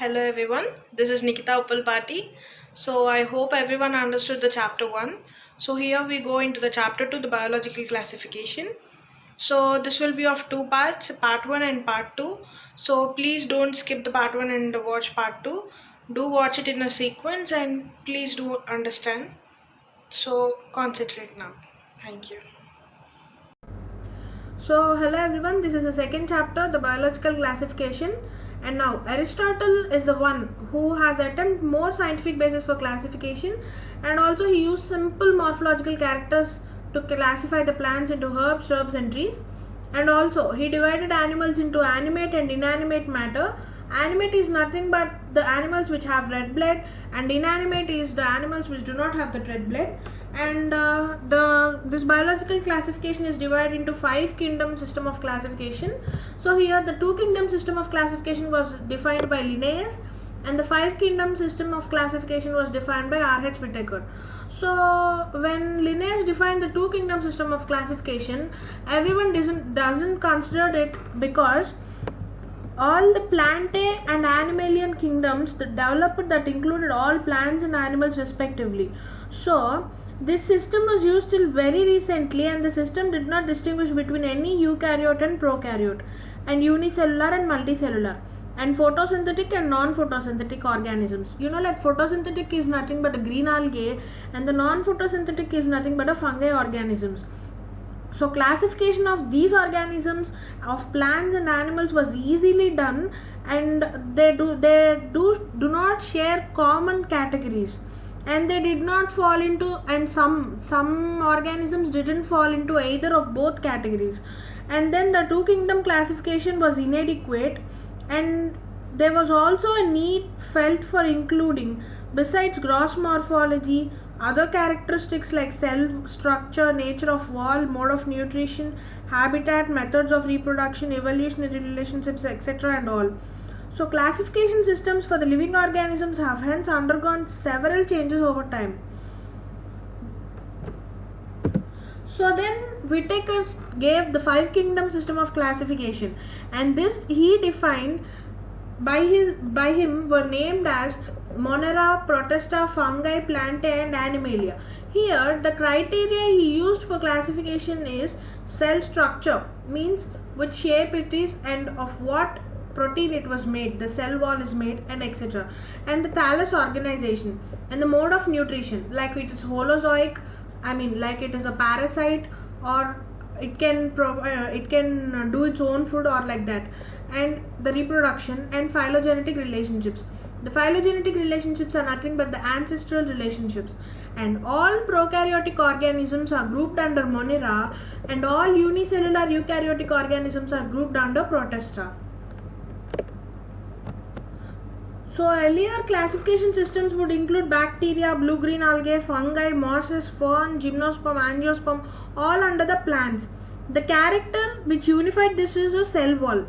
Hello everyone, this is Nikita Uppalpati. So I hope everyone understood the chapter 1. So here we go into the chapter 2, the biological classification. So this will be of two parts, part 1 and part 2. So please don't skip the part 1 and watch part 2. Do watch it in a sequence and please do understand. So concentrate now. Thank you. So hello everyone, this is the second chapter, the biological classification. And now Aristotle is the one who has attempted more scientific basis for classification, and also he used simple morphological characters to classify the plants into herbs, shrubs and trees. And also he divided animals into animate and inanimate matter. Animate is nothing but the animals which have red blood, and inanimate is the animals which do not have the red blood. And this biological classification is divided into 5 kingdom system of classification. So here the 2 kingdom system of classification was defined by Linnaeus, and the 5 kingdom system of classification was defined by R.H. Whittaker. So when Linnaeus defined the 2 kingdom system of classification, everyone doesn't consider it, because all the plantae and animalian kingdoms that developed that included all plants and animals respectively. So this system was used till very recently, and the system did not distinguish between any eukaryote and prokaryote, and unicellular and multicellular, and photosynthetic and non-photosynthetic organisms. Like photosynthetic is nothing but a green algae, and the non-photosynthetic is nothing but a fungi organisms. So classification of these organisms of plants and animals was easily done, and they do not share common categories, and they did not fall into, and some organisms didn't fall into either of both categories. And then the 2 kingdom classification was inadequate, and there was also a need felt for including, besides gross morphology, other characteristics like cell structure, nature of wall, mode of nutrition, habitat, methods of reproduction, evolutionary relationships, etc. and all. So classification systems for the living organisms have hence undergone several changes over time. So then Whittaker gave the 5 kingdom system of classification, and this he defined by him were named as Monera, Protista, Fungi, Plantae and Animalia. Here the criteria he used for classification is cell structure, means which shape it is and of what protein it was made, the cell wall is made, and etc. And the thallus organization, and the mode of nutrition, like it is holozoic, like it is a parasite, or it can do its own food or like that, and the reproduction and phylogenetic relationships. The phylogenetic relationships are nothing but the ancestral relationships, and all prokaryotic organisms are grouped under Monera, and all unicellular eukaryotic organisms are grouped under Protista. So earlier classification systems would include bacteria, blue-green algae, fungi, mosses, fern, gymnosperm, angiosperm, all under the plants. The character which unified this is a cell wall.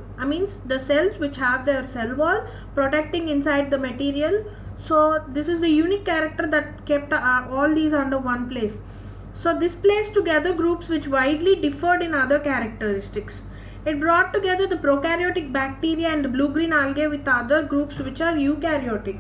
The cells which have their cell wall protecting inside the material. So this is the unique character that kept all these under one place. So this placed together groups which widely differed in other characteristics. It brought together the prokaryotic bacteria and the blue-green algae with other groups which are eukaryotic.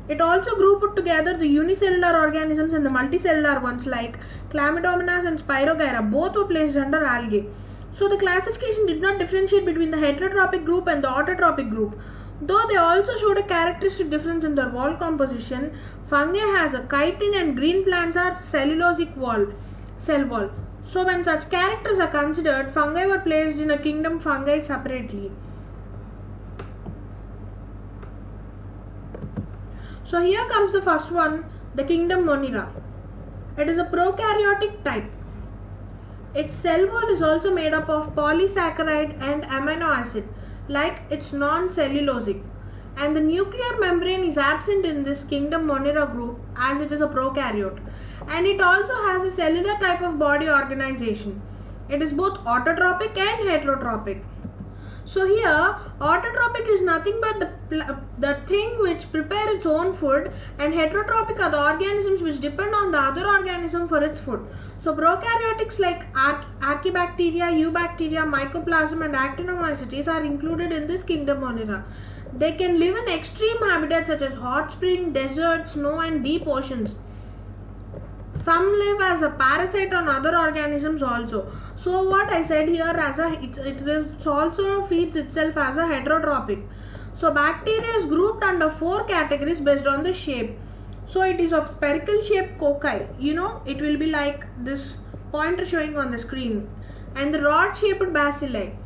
It also grouped together the unicellular organisms and the multicellular ones like Chlamydomonas and Spirogyra. Both were placed under algae. So the classification did not differentiate between the heterotrophic group and the autotrophic group. Though they also showed a characteristic difference in their wall composition. Fungi has a chitin and green plants are cellulosic cell wall. So when such characters are considered, fungi were placed in a kingdom fungi separately. So here comes the first one, the kingdom Monera. It is a prokaryotic type. Its cell wall is also made up of polysaccharide and amino acid, like its non-cellulosic. And the nuclear membrane is absent in this kingdom Monera group, as it is a prokaryote. And it also has a cellular type of body organization. It is both autotrophic and heterotrophic. So here autotrophic is nothing but the thing which prepare its own food, and heterotrophic are the organisms which depend on the other organism for its food. So prokaryotics like Archaebacteria, Eubacteria, Mycoplasma and Actinomycetes are included in this kingdom Monera. They can live in extreme habitats such as hot spring, desert, snow and deep oceans. Some live as a parasite on other organisms also. So what I said here, it also feeds itself as a heterotrophic. So bacteria is grouped under 4 categories based on the shape. So it is of spherical shaped cocci. It will be like this pointer showing on the screen. And the rod shaped bacilli.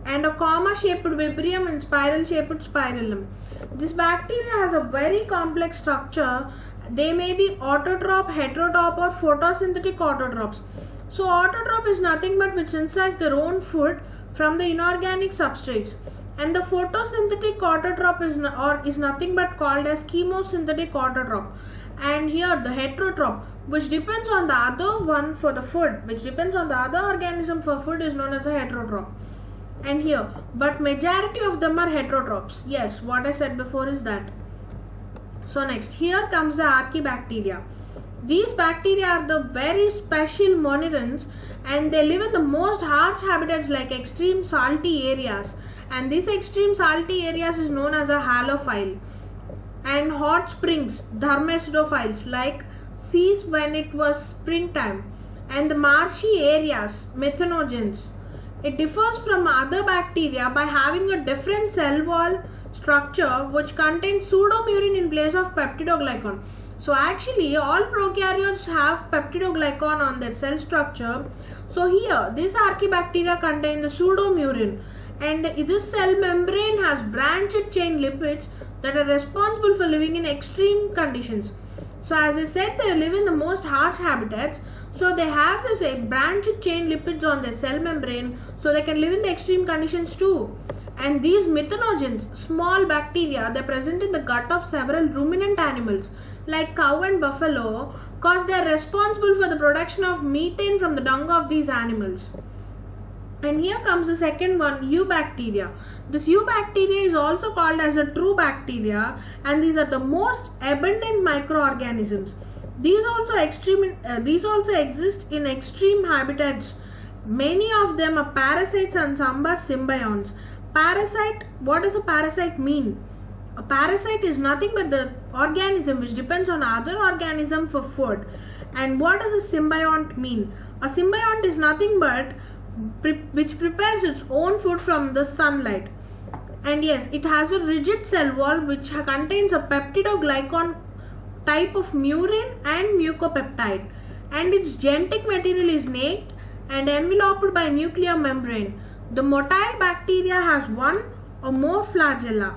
And a comma shaped vibrio and spiral shaped spirillum. This bacteria has a very complex structure. They may be autotroph, heterotroph or photosynthetic autotrophs. So autotroph is nothing but which synthesize their own food from the inorganic substrates. And the photosynthetic autotroph is nothing but called as chemosynthetic autotroph. And here the heterotroph, which depends on the other one for the food, which depends on the other organism for food, is known as a heterotroph. And here, but majority of them are heterotrophs. Yes, what I said before is that. So next, here comes the archaebacteria. These bacteria are the very special monorans and they live in the most harsh habitats like extreme salty areas. And these extreme salty areas is known as a halophile. And hot springs, thermestophiles, like seas when it was springtime. And the marshy areas, methanogens. It differs from other bacteria by having a different cell wall structure which contains pseudomurin in place of peptidoglycan. So actually all prokaryotes have peptidoglycan on their cell structure. So here this archaebacteria contain the pseudomurin and this cell membrane has branched chain lipids that are responsible for living in extreme conditions. So as I said, they live in the most harsh habitats. So they have this branched chain lipids on their cell membrane so they can live in the extreme conditions too. And these methanogens, small bacteria, they are present in the gut of several ruminant animals like cow and buffalo because they are responsible for the production of methane from the dung of these animals. And here comes the second one, eubacteria. This eubacteria is also called as a true bacteria and these are the most abundant microorganisms. These also exist in extreme habitats. Many of them are parasites and some are symbionts. Parasite, what does a parasite mean? A parasite is nothing but the organism which depends on other organism for food. And what does a symbiont mean? A symbiont is nothing but which prepares its own food from the sunlight. And yes, it has a rigid cell wall which contains a peptidoglycan type of murin and mucopeptide. And its genetic material is naked and enveloped by nuclear membrane. The motile bacteria has one or more flagella.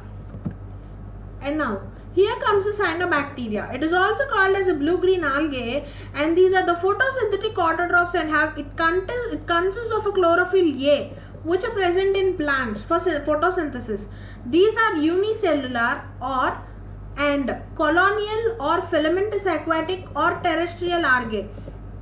And now, here comes the cyanobacteria. It is also called as a blue-green algae and these are the photosynthetic autotrophs and it consists of a chlorophyll A which are present in plants for photosynthesis. These are unicellular and colonial or filamentous aquatic or terrestrial algae.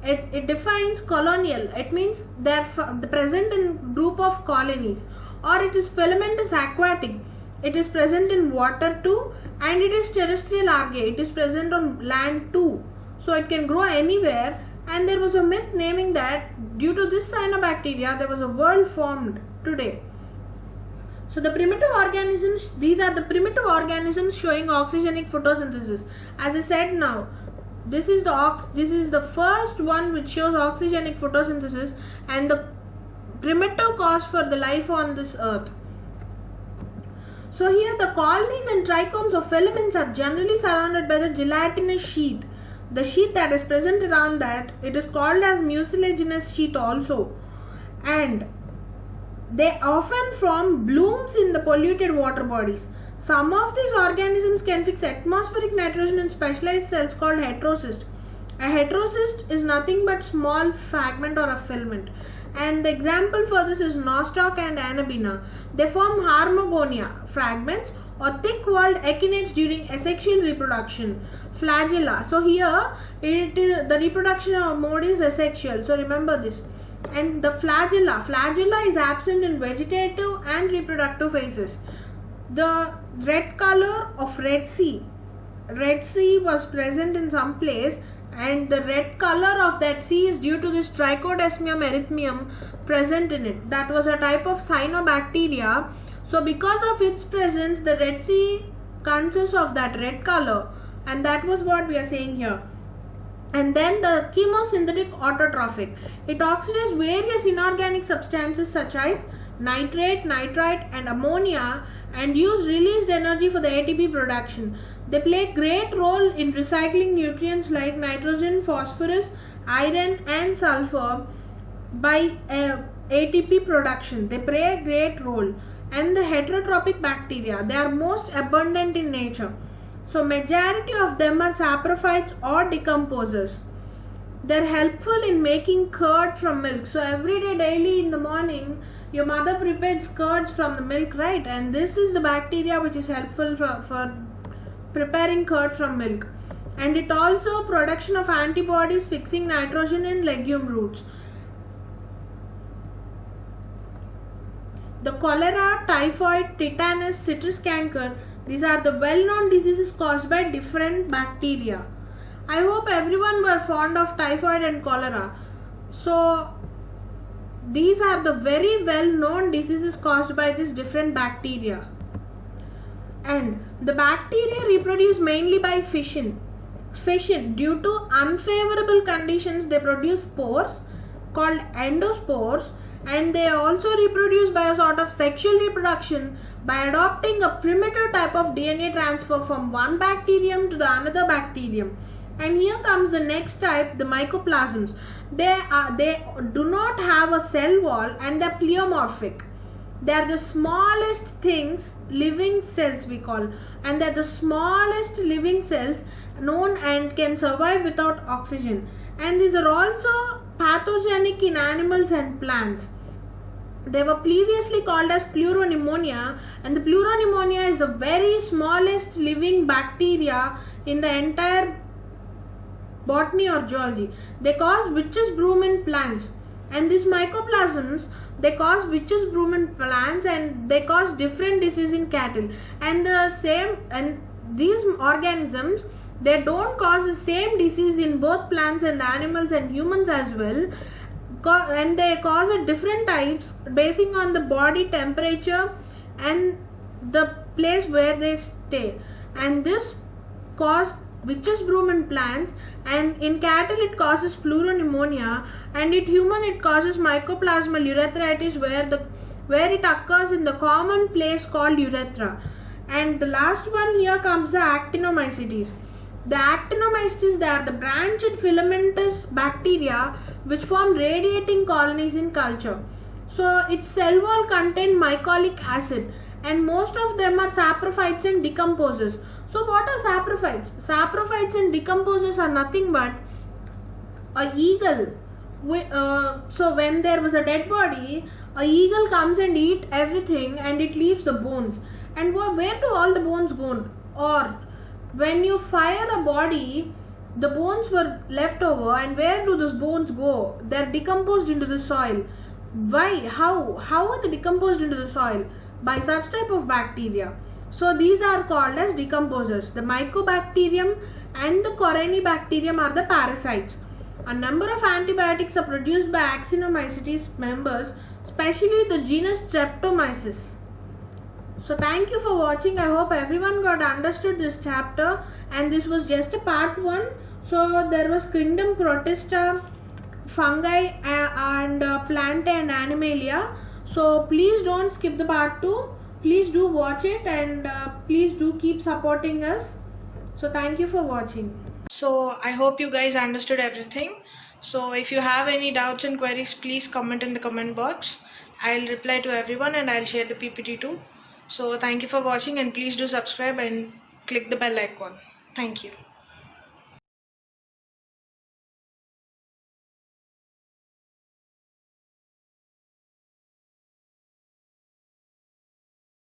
It defines colonial. It means they are present in group of colonies. Or it is filamentous aquatic. It is present in water too. And it is terrestrial algae. It is present on land too. So it can grow anywhere. And there was a myth naming that due to this cyanobacteria, there was a world formed today. So the primitive organisms, these are the primitive organisms showing oxygenic photosynthesis. As I said now, this is the first one which shows oxygenic photosynthesis and the primitive cause for the life on this earth. So here the colonies and trichomes of filaments are generally surrounded by the gelatinous sheath. The sheath that is present around that, it is called as mucilaginous sheath also. And they often form blooms in the polluted water bodies. Some of these organisms can fix atmospheric nitrogen in specialized cells called heterocyst. A heterocyst is nothing but small fragment or a filament. And the example for this is nostoc and anabina. They form harmogonia fragments or thick-walled echinates during asexual reproduction. Flagella. So here the reproduction mode is asexual. So remember this. And the flagella is absent in vegetative and reproductive phases. The red color of Red Sea was present in some place and the red color of that sea is due to this Trichodesmium erythemium present in it. That was a type of cyanobacteria. So because of its presence, the Red Sea consists of that red color, and that was what we are saying here. And then the chemosynthetic autotrophic. It oxidizes various inorganic substances such as nitrate, nitrite and ammonia and use released energy for the ATP production. They play a great role in recycling nutrients like nitrogen, phosphorus, iron and sulfur by ATP production. They play a great role. And the heterotrophic bacteria, they are most abundant in nature. So majority of them are saprophytes or decomposers. They're helpful in making curd from milk. So every day, daily in the morning, your mother prepares curds from the milk, right? And this is the bacteria which is helpful for preparing curd from milk. And it also production of antibodies fixing nitrogen in legume roots. The cholera, typhoid, tetanus, citrus canker, these are the well-known diseases caused by different bacteria. I hope everyone were fond of typhoid and cholera. So these are the very well-known diseases caused by these different bacteria. And the bacteria reproduce mainly by fission. Due to unfavorable conditions, they produce spores called endospores, and they also reproduce by a sort of sexual reproduction by adopting a primitive type of DNA transfer from one bacterium to the another bacterium. And here comes the next type, the mycoplasms. They do not have a cell wall and they are pleomorphic. They are the smallest things, living cells we call, and they are the smallest living cells known and can survive without oxygen. And these are also pathogenic in animals and plants. They were previously called as pleuropneumonia, and the pleuropneumonia is the very smallest living bacteria in the entire botany or zoology. They cause witch's broom in plants, and these mycoplasms, they cause witch's broom in plants and they cause different disease in cattle. And these organisms, they don't cause the same disease in both plants and animals and humans as well, and they cause at different types basing on the body temperature and the place where they stay. And this cause witch's broom in plants, and in cattle it causes pleuropneumonia, and in human it causes mycoplasmal urethritis where it occurs in the common place called urethra. And the last one, here comes the actinomycetes. The actinomycetes, they are the branched filamentous bacteria which form radiating colonies in culture. So its cell wall contain mycolic acid, and most of them are saprophytes and decomposers. So what are saprophytes? Saprophytes and decomposers are nothing but a eagle. So when there was a dead body, a eagle comes and eat everything and it leaves the bones. And where do all the bones go? Or when you fire a body, the bones were left over, and where do those bones go? They are decomposed into the soil. Why? How are they decomposed into the soil? By such type of bacteria. So these are called as decomposers. The Mycobacterium and the Corynebacterium are the parasites. A number of antibiotics are produced by Actinomycetes members, especially the genus Streptomyces. So thank you for watching. I hope everyone got understood this chapter, and this was just a part 1. So there was kingdom Protista, fungi and plant and animalia. So please don't skip the part 2. Please do watch it, and please do keep supporting us. So thank you for watching. So I hope you guys understood everything. So if you have any doubts and queries, please comment in the comment box. I'll reply to everyone, and I'll share the PPT too. So thank you for watching, and please do subscribe and click the bell icon. Thank you.